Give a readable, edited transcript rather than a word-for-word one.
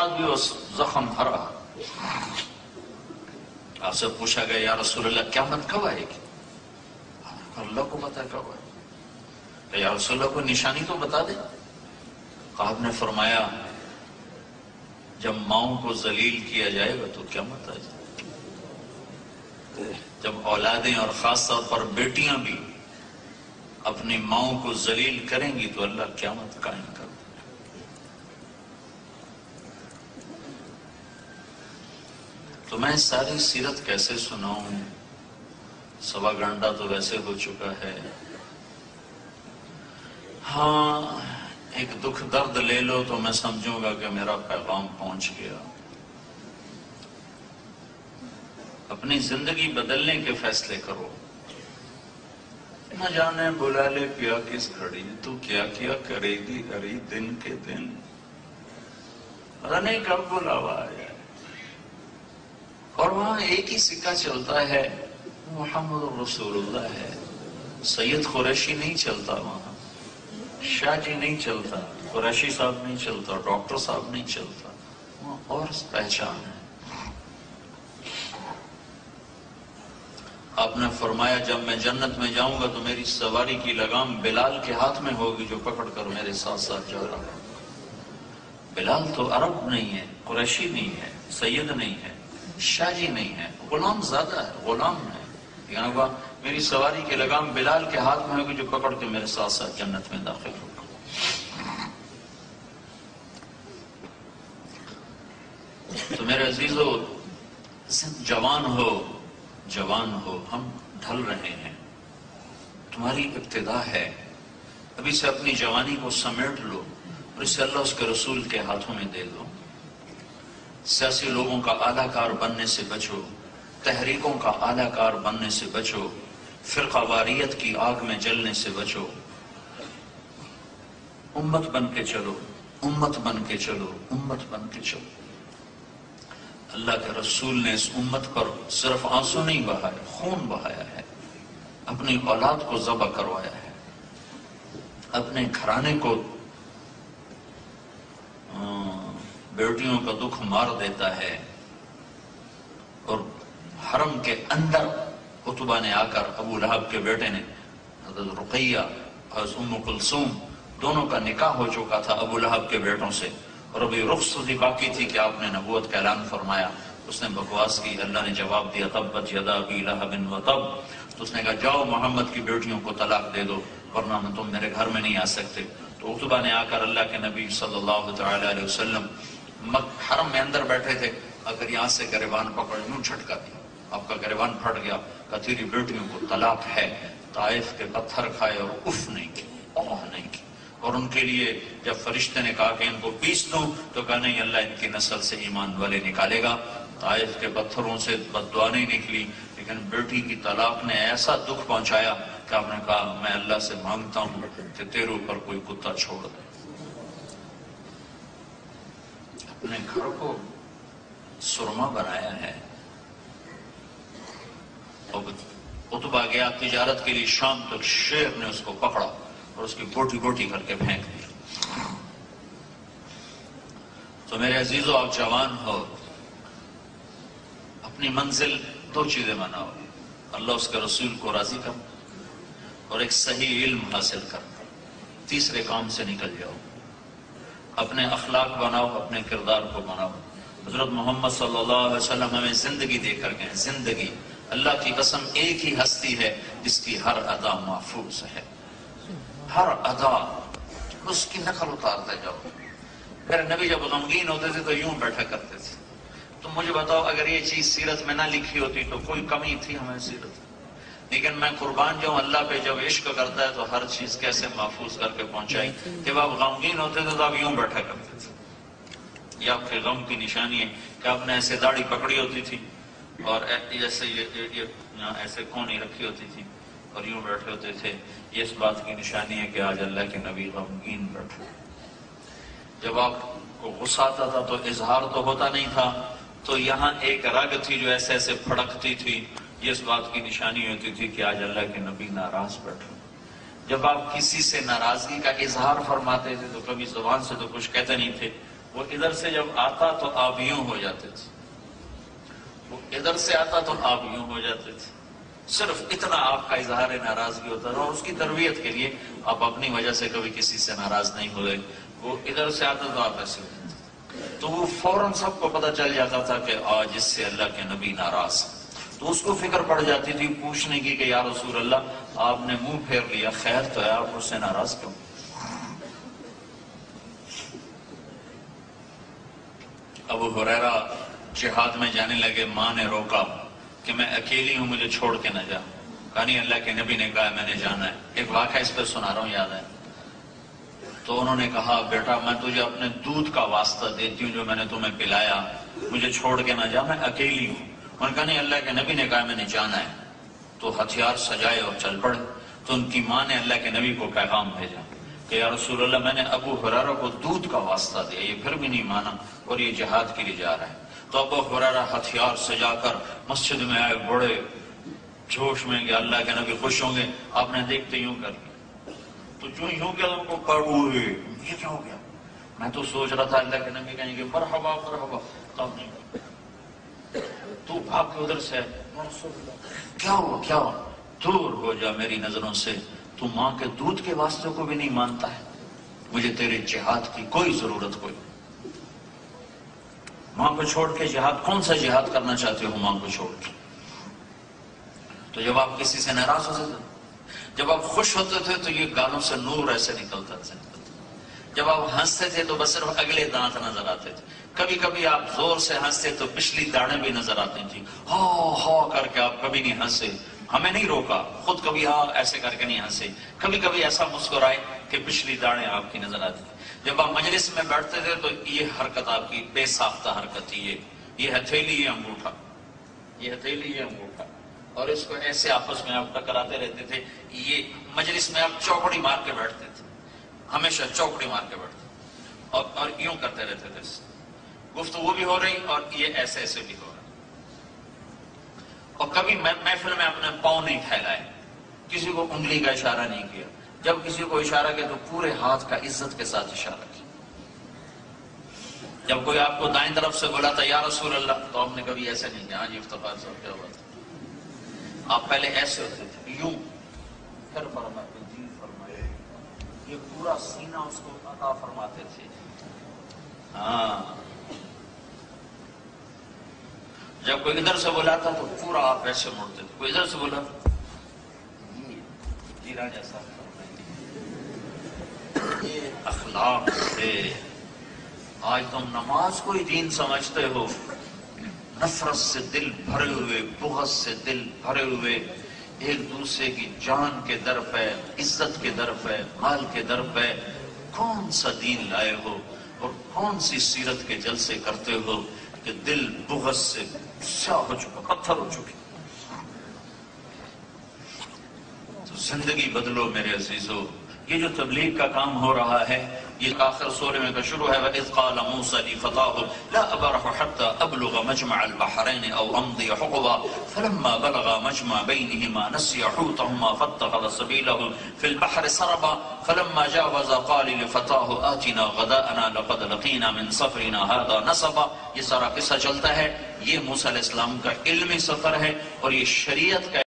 بعد بھی وہ زخم ہرا۔ آپ سے پوچھا گیا یا رسول اللہ قیامت کب آئے گی؟ اللہ کو پتا کب آئے گی۔ یا رسول اللہ کو نشانی تو بتا دیں۔ آپ نے فرمایا جب ماؤں کو ذلیل کیا جائے گا تو قیامت آ جائے گی۔ جب اولادیں اور خاص طور پر بیٹیاں بھی اپنی ماؤں کو ذلیل کریں گی تو اللہ قیامت قائم کر دے۔ تو میں ساری سیرت کیسے سناؤں؟ 1.25 گھنٹہ تو ویسے ہو چکا ہے۔ ہاں ایک دکھ درد لے لو تو میں سمجھوں گا کہ میرا پیغام پہنچ گیا۔ اپنی زندگی بدلنے کے فیصلے کرو۔ نہ جانے بلا لے پیا کس گھڑی، تو کیا کیا کرے گی ہری دن کے دن، پتہ نہیں کب بلاوا آیا۔ اور وہاں ایک ہی سکہ چلتا ہے، محمد رسول اللہ ہے۔ سید قریشی نہیں چلتا، وہاں شاہ جی نہیں چلتا، قریشی صاحب نہیں چلتا، ڈاکٹر صاحب نہیں چلتا، وہاں اور پہچان ہے۔ آپ نے فرمایا جب میں جنت میں جاؤں گا تو میری سواری کی لگام بلال کے ہاتھ میں ہوگی جو پکڑ کر میرے ساتھ ساتھ جا رہا ہے۔ بلال تو عرب نہیں ہے، قریشی نہیں ہے، سید نہیں ہے، شاہ جی نہیں ہے، غلام زیادہ ہے، غلام ہے۔ یہاں کا میری سواری کی لگام بلال کے ہاتھ میں ہوگی جو پکڑ کے میرے ساتھ ساتھ جنت میں داخل ہوگا۔ تو میرے عزیزو جوان ہو، ہم ڈھل رہے ہیں، تمہاری ابتدا ہے، ابھی سے اپنی جوانی کو سمیٹ لو اور اسے اللہ اس کے رسول کے ہاتھوں میں دے دو۔ سیاسی لوگوں کا اعلیٰ کار بننے سے بچو، تحریکوں کا اعلیٰ کار بننے سے بچو، فرقہ واریت کی آگ میں جلنے سے بچو۔ امت بن کے چلو، امت بن کے چلو، امت بن کے چلو۔ اللہ کے رسول نے اس امت پر صرف آنسو نہیں بہائے، خون بہایا ہے، اپنی اولاد کو ذبح کروایا ہے، اپنے گھرانے کو بیٹیوں کا دکھ مار دیتا ہے۔ اور حرم کے اندر عتبہ نے آ کر ابو لہب کے بیٹے نے، حضرت رقیہ اور ام کلثوم دونوں کا نکاح ہو چکا تھا ابو لہب کے بیٹوں سے، اور ابھی رخصتی باقی تھی کہ آپ نے نبوت کا اعلان فرمایا۔ اس نے بکواس کی، اللہ نے جواب دیا تبت یدا ابی لہب وتب۔ تو اس نے کہا جاؤ محمد کی بیٹیوں کو طلاق دے دو ورنہ تم میرے گھر میں نہیں آ سکتے۔ تو عتبہ نے آ کر اللہ کے نبی صلی اللہ تعالی علیہ وسلم حرم میں اندر بیٹھے تھے، اگر یہاں سے گریبان پکڑ یوں جھٹکا دیا، آپ کا گریبان پھٹ گیا، کہا تیری بیٹیوں کو طلاق ہے۔ طائف کے پتھر کھائے اور اف نہیں کی، اوہ نہیں کی۔ اور ان کے لیے جب فرشتے نے کہا کہ ان کو پیس دوں تو کہا نہیں، اللہ ان کی نسل سے ایمان والے نکالے گا۔ طائف کے پتھروں سے بد دعا نہیں نکلی، لیکن بیٹی کی طلاق نے ایسا دکھ پہنچایا کہ آپ نے کہا میں اللہ سے مانگتا ہوں کہ تیرے اوپر کوئی کتا چھوڑ دے۔ اپنے گھر کو سرما بنایا ہے۔ عتبہ گیا تجارت کے لیے شام تک، شیر نے اس کو پکڑا اور اس کی بوٹی بوٹی کر کے پھینک دی۔ تو میرے عزیزو آپ جوان ہو، اپنی منزل 2 چیزیں بناؤ، اللہ اس کے رسول کو راضی کر اور ایک صحیح علم حاصل کر، تیسرے کام سے نکل جاؤ۔ اپنے اخلاق بناؤ، اپنے کردار کو بناؤ۔ حضرت محمد صلی اللہ علیہ وسلم ہمیں زندگی دے کر گئے، زندگی، اللہ کی قسم ایک ہی ہستی ہے جس کی ہر ادا محفوظ ہے، ہر ادا اس کی نقل اتارتے جاؤ۔ میرے نبی جب غمگین ہوتے تھے تو یوں بیٹھا کرتے تھے۔ تو مجھے بتاؤ اگر یہ چیز سیرت میں نہ لکھی ہوتی تو کوئی کمی تھی ہمیں سیرت؟ لیکن میں قربان جاؤں، اللہ پہ جب عشق کرتا ہے تو ہر چیز کیسے محفوظ کر کے پہنچائی۔ جب آپ غمگین ہوتے تھے تو آپ یوں بیٹھا کرتے تھے۔ یہ آپ کے غم کی نشانی ہے کہ آپ نے ایسے داڑھی پکڑی ہوتی تھی اور جیسے یہ ایسے کونی رکھی ہوتی تھی اور یوں بیٹھے ہوتے تھے۔ یہ اس بات کی نشانی ہے کہ آج اللہ کے نبی غمگین بیٹھے۔ جب آپ کو غصہ آتا تھا تو اظہار تو ہوتا نہیں تھا، تو یہاں ایک رگ تھی جو ایسے ایسے پھڑکتی تھی، یہ اس بات کی نشانی ہوتی تھی کہ آج اللہ کے نبی ناراض بیٹھے۔ جب آپ کسی سے ناراضگی کا اظہار فرماتے تھے تو کبھی زبان سے تو کچھ کہتے نہیں تھے، وہ ادھر سے جب آتا تو آپ یوں ہو جاتے تھے، وہ ادھر سے آتا تو آپ یوں ہو جاتے تھے، صرف اتنا آپ کا اظہار ناراضگی ہوتا تھا، اور اس کی تربیت کے لیے آپ اپنی وجہ سے کبھی کسی سے ناراض نہیں ہوئے، وہ ادھر سے آتا تو آپ ایسے ہوتے تھے، تو وہ فوراً سب کو پتہ چل جاتا تھا کہ آج اس سے اللہ کے نبی ناراض ہیں، تو اس کو فکر پڑ جاتی تھی پوچھنے کی کہ یا رسول اللہ آپ نے منہ پھیر لیا، خیر تو ہے، آپ مجھ سے ناراض کیوں؟ ابو ہریرہ جہاد میں جانے لگے، ماں نے روکا کہ میں اکیلی ہوں، مجھے چھوڑ کے نہ جا، کہا نہیں اللہ کے نبی نے کہا میں نے جانا ہے۔ ایک واقعہ اس پہ سنا رہا ہوں، یاد ہے، تو انہوں نے کہا بیٹا میں تجھے اپنے دودھ کا واسطہ دیتی ہوں جو میں نے تمہیں پلایا، مجھے چھوڑ کے نہ جا، میں اکیلی ہوں۔ انہوں نے کہا نہیں اللہ کے نبی نے کہا میں نے جانا ہے، تو ہتھیار سجائے اور چل پڑے۔ تو ان کی ماں نے اللہ کے نبی کو پیغام بھیجا کہ یا رسول اللہ میں نے ابو ہریرہ کو دودھ کا واسطہ دیا، یہ پھر بھی نہیں مانا اور یہ جہاد کے لیے جا رہا ہے۔ تو ابو ہریرہ ہتھیار سجا کر مسجد میں آئے، بڑے جوش میں کہ اللہ کے نبی خوش ہوں گے، آپ نے دیکھتے یوں کر لیا، تو جو یوں کیا ان کو پڑھ ہوئے یہ کیا ہو گیا؟ میں تو سوچ رہا تھا اللہ کے نبی کہیں گے مرحبا مرحبا، تب نہیں تو بھاگ کے ادھر سے کیا ہوا کیا ہوا؟ دور ہو جا میری نظروں سے، تو ماں کے دودھ کے واسطے کو بھی نہیں مانتا ہے، مجھے تیرے جہاد کی کوئی ضرورت کوئی، ماں کو چھوڑ کے جہاد، کون سا جہاد کرنا چاہتے ہو ماں کو چھوڑ کے؟ تو جب آپ کسی سے ناراض ہوتے تھے، جب آپ خوش ہوتے تھے تو یہ گالوں سے نور ایسے نکلتا تھا، جب آپ ہنستے تھے تو بس صرف اگلے دانت نظر آتے تھے، کبھی کبھی آپ زور سے ہنستے تو پچھلی داڑیں بھی نظر آتی تھی، ہاں کر کے آپ کبھی نہیں ہنسے، ہمیں نہیں روکا، خود کبھی ہاں ایسے کر کے نہیں ہنسے، کبھی کبھی ایسا مسکرائے کہ پچھلی داڑیں آپ کی نظر آتی تھی۔ جب آپ مجلس میں بیٹھتے تھے تو یہ حرکت آپ کی بے ساختہ حرکت تھی، یہ ہتھیلی یہ انگوٹھا، یہ ہتھیلی یہ انگوٹھا، اور اس کو ایسے آپس میں آپ ٹکراتے رہتے تھے، یہ مجلس میں آپ چوکڑی مار کے بیٹھتے تھے، ہمیشہ چوکڑی مار کے بیٹھتے اور یوں کرتے رہتے تھے، گفتگو بھی ہو رہی اور یہ ایسے ایسے بھی ہو رہا، اور کبھی محفل میں اپنے پاؤں نہیں پھیلائے، کسی کو انگلی کا اشارہ نہیں کیا، جب کسی کو اشارہ کیا تو پورے ہاتھ کا عزت کے ساتھ اشارہ کیا۔ جب کوئی آپ کو دائیں طرف سے بولا تھا یا رسول اللہ تو آپ نے کبھی ایسے نہیں کیا، ہاں جی افتخار صاحب کیا ہوا تھا، آپ پہلے ایسے ہوتے تھے یوں، پھر فرماتے جی فرمائے، یہ پورا سینہ اس کو عطا فرماتے تھے، ہاں جب کوئی ادھر سے بلاتا تو پورا آپ ایسے مڑتے تھے، کوئی ادھر سے بولا جی راجا صاحب یہ اخلاق تھے۔ آج تم نماز کو ہی دین سمجھتے ہو، نفرت سے دل بھرے ہوئے، بغض سے دل بھرے ہوئے، ایک دوسرے کی جان کے در پہ، عزت کے در پہ، مال کے در پہ کون سا دین لائے ہو اور کون سی سیرت کے جلسے کرتے ہو کہ دل بغض سے سیاہ ہو چکا، پتھر ہو چکے۔ تو زندگی بدلو میرے عزیزو، یہ جو تبلیغ کا کام ہو رہا ہے یہ آخر سورہ میں کا شروع ہے، وَإِذْ قَالَ مُوسَىٰ لِفَتَاهُ لَا أَبْرَحُ حَتَّىٰ أَبْلُغَ مَجْمَعَ الْبَحْرَيْنِ أَوْ أَمْضِيَ حُقُبًا فَلَمَّا بَلَغَا مَجْمَعَ بَيْنِهِمَا نَسِيَ حُوتَهُمَا فَاتَّخَذَ سَبِيلَهُ فِي الْبَحْرِ سَرَبًا فَلَمَّا جَاوَزَا قَالَ لِفَتَاهُ آتِنَا غَدَاءَنَا لَقَدْ لَقِينَا مِنْ سَفَرِنَا هَٰذَا نَصَبًا۔ یہ سارا قصہ چلتا ہے، یہ موسیٰ علیہ السلام کا علمی سفر ہے اور یہ شریعت کا